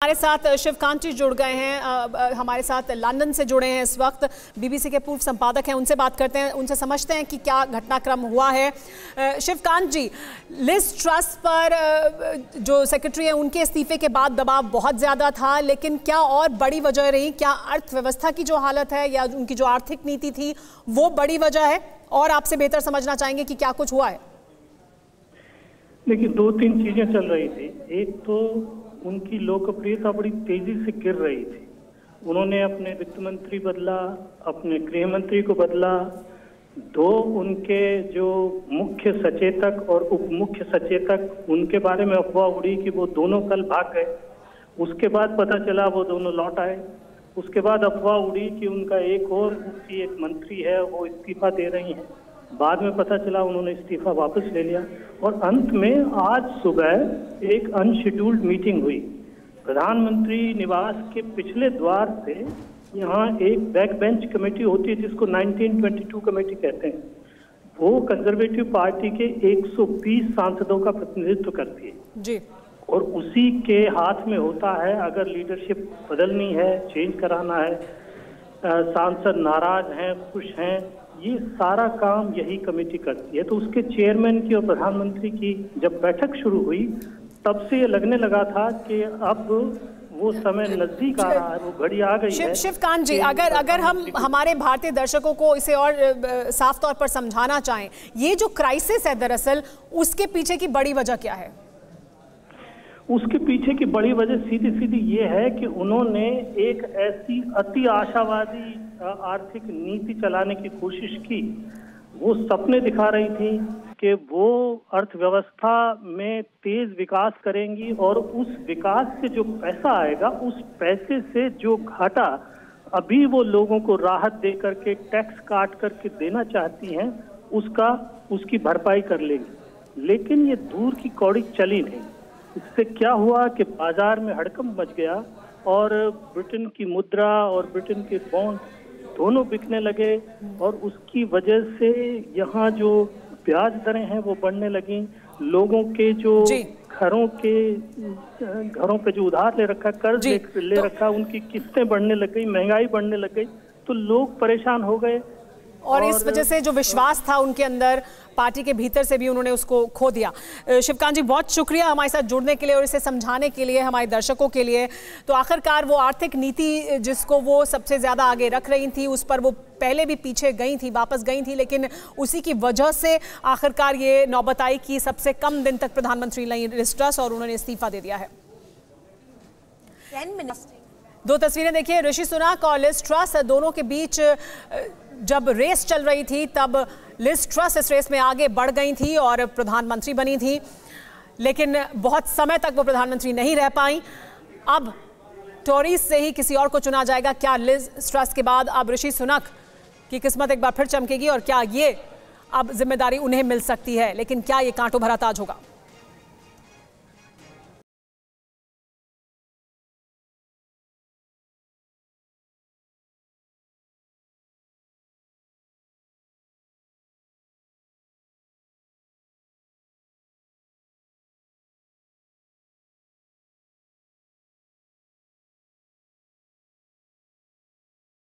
हमारे साथ शिवकांत जी जुड़ गए हैं, हमारे साथ लंदन से जुड़े हैं इस वक्त। बीबीसी के पूर्व संपादक हैं, उनसे बात करते हैं, उनसे समझते हैं कि क्या घटनाक्रम हुआ है। शिवकांत जी, लिज ट्रस पर जो सेक्रेटरी है उनके इस्तीफे के बाद दबाव बहुत ज़्यादा था, लेकिन क्या और बड़ी वजह रही? क्या अर्थव्यवस्था की जो हालत है या उनकी जो आर्थिक नीति थी वो बड़ी वजह है? और आपसे बेहतर समझना चाहेंगे कि क्या कुछ हुआ है। देखिए, दो तीन चीजें चल रही थी। एक तो उनकी लोकप्रियता बड़ी तेजी से गिर रही थी। उन्होंने अपने वित्त मंत्री बदला, अपने गृह मंत्री को बदला, दो उनके जो मुख्य सचेतक और उप मुख्य सचेतक, उनके बारे में अफवाह उड़ी कि वो दोनों कल भाग गए। उसके बाद पता चला वो दोनों लौट आए। उसके बाद अफवाह उड़ी कि उनका एक और उनकी एक मंत्री है वो इस्तीफा दे रही हैं। बाद में पता चला उन्होंने इस्तीफा वापस ले लिया। और अंत में आज सुबह एक अनशेड्यूल्ड मीटिंग हुई प्रधानमंत्री निवास के पिछले द्वार से। यहाँ एक बैक बेंच कमेटी होती है जिसको 1922 कमेटी कहते हैं। वो कंजर्वेटिव पार्टी के 120 सांसदों का प्रतिनिधित्व करती है जी। और उसी के हाथ में होता है अगर लीडरशिप बदलनी है, चेंज कराना है, सांसद नाराज हैं, खुश हैं, ये सारा काम यही कमेटी करती है। तो उसके चेयरमैन की और प्रधानमंत्री की जब बैठक शुरू हुई तब से ये लगने लगा था कि अब वो समय नजदीक आ रहा है, वो घड़ी आ गई है। शिवकांत जी, अगर हम हमारे भारतीय दर्शकों को इसे और साफ तौर पर समझाना चाहें, ये जो क्राइसिस है दरअसल उसके पीछे की बड़ी वजह क्या है? उसके पीछे की बड़ी वजह सीधी सीधी ये है कि उन्होंने एक ऐसी अति आशावादी आर्थिक नीति चलाने की कोशिश की। वो सपने दिखा रही थी कि वो अर्थव्यवस्था में तेज विकास करेंगी और उस विकास से जो पैसा आएगा उस पैसे से जो घाटा अभी वो लोगों को राहत दे करके टैक्स काट करके देना चाहती हैं उसकी भरपाई कर लेंगी। लेकिन ये दूर की कौड़ी चली नहीं। इससे क्या हुआ कि बाजार में हड़कंप मच गया और ब्रिटेन की मुद्रा और ब्रिटेन के बॉन्ड दोनों बिकने लगे और उसकी वजह से यहाँ जो ब्याज दरें हैं वो बढ़ने लगी। लोगों के जो घरों पे जो उधार ले रखा, कर्ज ले रखा, उनकी किस्तें बढ़ने लग गई, महंगाई बढ़ने लग गई, तो लोग परेशान हो गए। और इस वजह से जो विश्वास था उनके अंदर, पार्टी के भीतर से भी उन्होंने उसको खो दिया। शिवकांत जी, बहुत शुक्रिया हमारे साथ जुड़ने के लिए और इसे समझाने के लिए हमारे दर्शकों के लिए। तो आखिरकार वो आर्थिक नीति जिसको वो सबसे ज़्यादा आगे रख रही थी उस पर वो पहले भी पीछे गई थी, वापस गई थी, लेकिन उसी की वजह से आखिरकार ये नौबत आई कि सबसे कम दिन तक प्रधानमंत्री रही लिज ट्रस और उन्होंने इस्तीफा दे दिया है। 10 मिनट। दो तस्वीरें देखिए, ऋषि सुनक और लिज ट्रस दोनों के बीच जब रेस चल रही थी तब लिज ट्रस इस रेस में आगे बढ़ गई थी और प्रधानमंत्री बनी थी, लेकिन बहुत समय तक वो प्रधानमंत्री नहीं रह पाई। अब टॉरीज से ही किसी और को चुना जाएगा। क्या लिज ट्रस के बाद अब ऋषि सुनक की किस्मत एक बार फिर चमकेगी और क्या ये अब जिम्मेदारी उन्हें मिल सकती है? लेकिन क्या ये कांटों भरा ताज होगा?